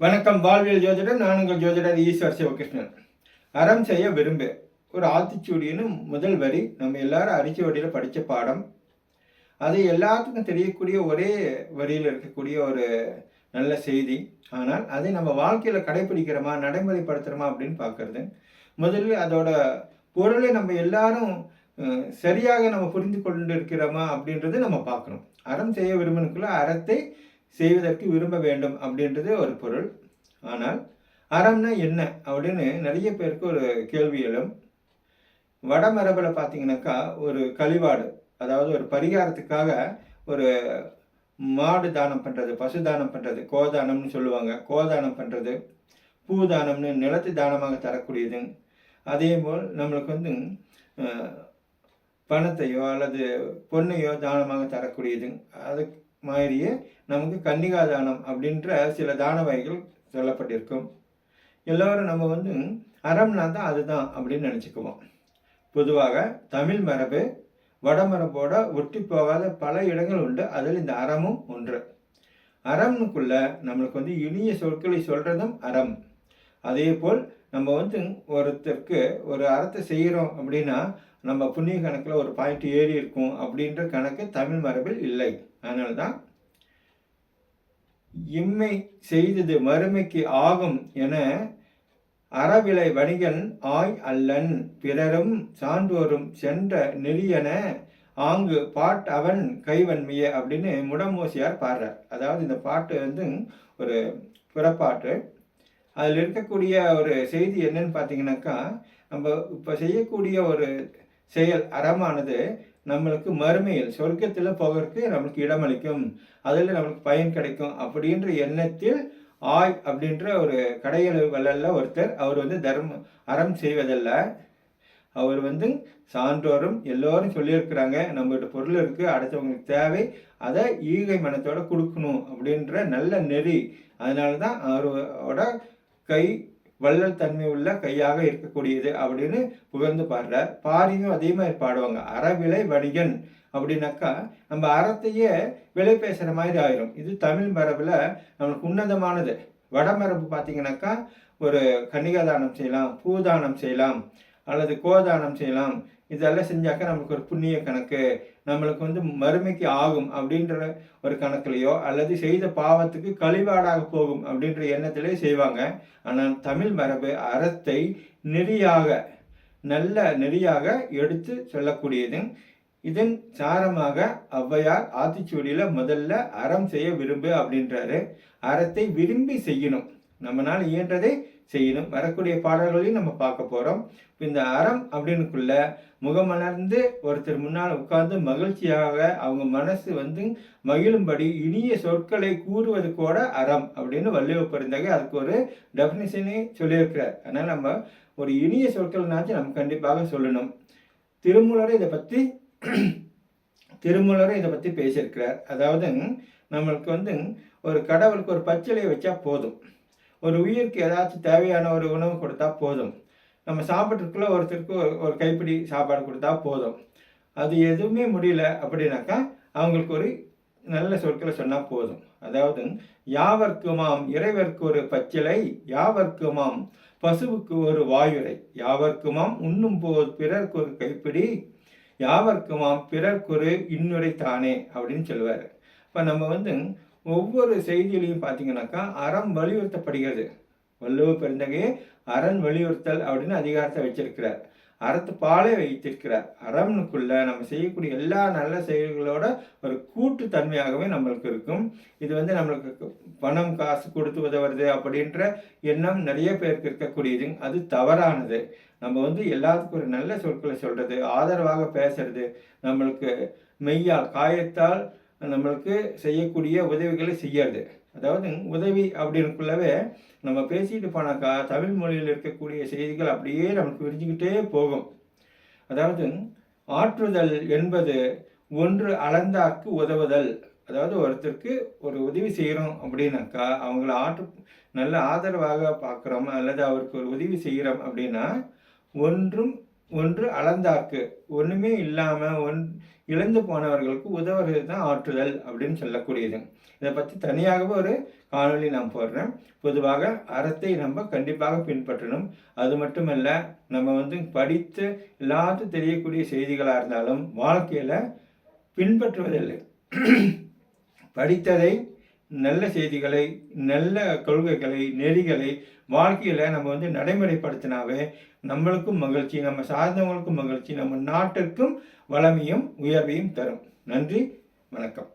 வணக்கம். வாழ்வியல் ஜோதிடர். நான் உங்கள் ஜோதிடர் ஈஸ்வர் சிவகிருஷ்ணன். அறம் செய்ய விரும்பு. ஒரு ஆத்திச்சூடின்னு முதல் வரி. நம்ம எல்லாரும் அரிச்சுவடியில் படித்த பாடம். அது எல்லாத்துக்கும் தெரியக்கூடிய ஒரே வரியில் இருக்கக்கூடிய ஒரு நல்ல செய்தி. ஆனால் அதை நம்ம வாழ்க்கையில் கடைபிடிக்கிறோமா, நடைமுறைப்படுத்துகிறோமா அப்படின்னு பார்க்கறது. முதலில் அதோட பொருளை நம்ம எல்லாரும் சரியாக நம்ம புரிந்து கொண்டு இருக்கிறோமா அப்படின்றது நம்ம பார்க்கணும். அறம் செய்ய விரும்பினுக்குள்ள அறத்தை செய்வதற்கு விரும்ப வேண்டும் அப்படின்றது ஒரு பொருள். ஆனால் அறம்னா என்ன அப்படின்னு நிறைய பேருக்கு ஒரு கேள்வி எழும். வடமரபில் பார்த்தீங்கன்னாக்கா ஒரு கழிவாடு, அதாவது ஒரு பரிகாரத்துக்காக ஒரு மாடு தானம் பண்ணுறது, பசு தானம் பண்ணுறது, கோதானம்னு சொல்லுவாங்க. கோதானம் பண்ணுறது, பூதானம்னு நிலத்து தானமாக தரக்கூடியது. அதே போல் நம்மளுக்கு பணத்தையோ அல்லது பொண்ணையோ தானமாக தரக்கூடியது. அது மாதிரியே நமக்கு கன்னிகா தானம் அப்படின்ற சில தான வகைகள் சொல்லப்பட்டிருக்கும். எல்லோரும் நம்ம அறம்னா தான் அதுதான் அப்படின்னு நினச்சிக்குவோம். பொதுவாக தமிழ் மரபு வடமரபோட ஒட்டி போகாத பல இடங்கள் உண்டு. அதில் இந்த அறமும் ஒன்று. அறம்னுக்குள்ள நம்மளுக்கு இனிய சொற்களை சொல்றதும் அறம். அதே போல் நம்ம ஒருத்தருக்கு ஒரு அறத்தை செய்கிறோம் அப்படின்னா நம்ம புண்ணிய கணக்கில் ஒரு பாயிண்ட் ஏறி இருக்கும் அப்படின்ற கணக்கு தமிழ் மரபில் இல்லை. அதனால்தான் இம்மை செய்தது மறுமைக்கு ஆகும் என அறவிலை வணிகன் ஆய் அல்லன் பிறரும் சான்றோரும் சென்ற நெறியன ஆங்கு பாட் அவன் கைவன்மைய அப்படின்னு முடமோசியார் பாடுறார். அதாவது இந்த பாட்டு ஒரு புறப்பாட்டு. அதில் இருக்கக்கூடிய ஒரு செய்தி என்னன்னு பார்த்தீங்கன்னாக்கா, நம்ம இப்போ செய்யக்கூடிய ஒரு செயல் அறமானது நம்மளுக்கு மறுமையில் சொர்க்கத்தில் போகிறதுக்கு நம்மளுக்கு இடமளிக்கும், அதில் நம்மளுக்கு பயன் கிடைக்கும் அப்படின்ற எண்ணத்தில் ஆய் அப்படின்ற ஒரு கடையளு வள்ளல்ல ஒருத்தர். அவர் அறம் செய்வதல்ல, அவர் சான்றோரும் எல்லோரும் சொல்லியிருக்கிறாங்க, நம்மகிட்ட பொருள் இருக்குது, அடுத்தவங்களுக்கு தேவை, அதை ஈகை மனத்தோட கொடுக்கணும் அப்படின்ற நல்ல நெறி. அதனால தான் அவரோட கை வள்ளல் தன்மை உள்ள கையாக இருக்கக்கூடியது அப்படின்னு புகழ்ந்து பாடுறார். பாரியும் அதே மாதிரி பாடுவாங்க. அறவிலை வணிகன் அப்படின்னாக்கா நம்ம அறத்தையே விலை பேசுகிற மாதிரி ஆயிரும். இது தமிழ் மரபில் நம்மளுக்கு உன்னதமானது. வடமரபு பார்த்தீங்கன்னாக்கா ஒரு கன்னிகாதானம் செய்யலாம், பூதானம் செய்யலாம், அல்லது கோதானம் செய்யலாம். இதெல்லாம் செஞ்சாக்கா நமக்கு ஒரு புண்ணிய கணக்கு, நம்மளுக்கு மறுமைக்கு ஆகும் அப்படின்ற ஒரு கணக்குலையோ அல்லது செய்த பாவத்துக்கு கழிவாடாக போகும் அப்படின்ற எண்ணத்திலே செய்வாங்க. ஆனால் தமிழ் மரபு அறத்தை நெறியாக, நல்ல நெறியாக எடுத்து சொல்லக்கூடியது. இதன் சாரமாக ஔவையார் ஆத்திச்சூடியில் முதல்ல அறம் செய்ய விரும்பு அப்படின்றாரு. அறத்தை விரும்பி செய்யணும், நம்மளால் இயன்றதை செய்யணும். வரக்கூடிய பாடல்களையும் நம்ம பார்க்க போகிறோம். இந்த அறம் அப்படின்னுக்குள்ள முகமலர்ந்து ஒருத்தர் முன்னால் உட்கார்ந்து மகிழ்ச்சியாக அவங்க மனசு மகிழும்படி இனிய சொற்களை கூறுவது கூட அறம் அப்படின்னு வள்ளுவ பெருந்தகை அதுக்கு ஒரு டெஃபினிஷனே சொல்லியிருக்கிறார். அதனால் நம்ம ஒரு இனிய சொற்கள்னாச்சும் நம்ம கண்டிப்பாக சொல்லணும். திருமூலரை இதை பற்றி பேசியிருக்கிறார். அதாவது நம்மளுக்கு ஒரு கடவுளுக்கு ஒரு பச்சிலையை வச்சா போதும், ஒரு உயிருக்கு ஏதாச்சும் தேவையான ஒரு உணவு கொடுத்தா போதும், நம்ம சாப்பிட்றதுக்குள்ள ஒருத்தருக்கு ஒரு கைப்பிடி சாப்பாடு கொடுத்தா போதும். அது எதுவுமே முடியல அப்படின்னாக்கா அவங்களுக்கு ஒரு நல்ல சொற்களை சொன்னால் போதும். அதாவது யாவர்க்குமாம் இறைவர்க்கு ஒரு பச்சிலை, யாவர்க்குமாம் பசுவுக்கு ஒரு வாயுரை, யாவர்க்குமாம் உண்ணும் போது பிறர்க்கு ஒரு கைப்பிடி, யாவர்க்குமாம் பிறர்க்கொரு இன்னுரை தானே அப்படின்னு சொல்லுவார். இப்போ நம்ம ஒவ்வொரு செய்தியிலையும் பார்த்தீங்கன்னாக்கா அறம் வலியுறுத்தப்படுகிறது. வள்ளுவ பெருந்தகையே அரண் வலியுறுத்தல் அப்படின்னு அதிகாரத்தை வச்சிருக்கிறார். அறத்து பாலை வைத்திருக்கிறார். அறம்னுக்குள்ள நம்ம செய்யக்கூடிய எல்லா நல்ல செயல்களோட ஒரு கூட்டு தன்மையாகவே நம்மளுக்கு இருக்கும். இது நம்மளுக்கு பணம் காசு கொடுத்து உதவுறது அப்படின்ற எண்ணம் நிறைய பேருக்கு இருக்கக்கூடியது. அது தவறானது. நம்ம எல்லாத்துக்கும் ஒரு நல்ல சொற்களை சொல்றது, ஆதரவாக பேசுறது, நம்மளுக்கு மெய்யால் காயத்தால் நம்மளுக்கு செய்யக்கூடிய உதவிகளை செய்யறது. அதாவது உதவி அப்படின்னுக்குள்ளவே நம்ம பேசிட்டு போனாக்கா தமிழ் மொழியில் இருக்கக்கூடிய செய்திகள் அப்படியே நமக்கு விரிஞ்சுக்கிட்டே போகும். அதாவது ஆற்றுதல் என்பது ஒன்று அளந்தார்க்கு உதவுதல். அதாவது ஒருத்தருக்கு ஒரு உதவி செய்கிறோம் அப்படின்னாக்கா அவங்கள நல்ல ஆதரவாக பார்க்குறோம் அல்லது அவருக்கு ஒரு உதவி செய்கிறோம் அப்படின்னா ஒன்றும் ஒன்று அளந்தார்க்கு, ஒன்றுமே இல்லாமல் இழந்து போனவர்களுக்கு உதவுறது தான் ஆற்றுதல் அப்படின்னு சொல்லக்கூடியது. இதை பற்றி தனியாகவே ஒரு காணொளி நான் போடுறேன். பொதுவாக அறத்தை நம்ம கண்டிப்பாக பின்பற்றணும். அது மட்டுமல்ல, நம்ம படித்து எல்லாத்துக்கும் தெரியக்கூடிய செய்திகளாக இருந்தாலும் வாழ்க்கையில் பின்பற்றுவதில்லை. படித்ததை, நல்ல செய்திகளை, நல்ல கொள்கைகளை, நெறிகளை வாழ்க்கையில் நம்ம நடைமுறைப்படுத்தினாவே நம்மளுக்கும் மகிழ்ச்சி, நம்ம சார்ந்தவங்களுக்கும் மகிழ்ச்சி, நம்ம நாட்டிற்கும் வளமையும் உயர்வையும் தரும். நன்றி, வணக்கம்.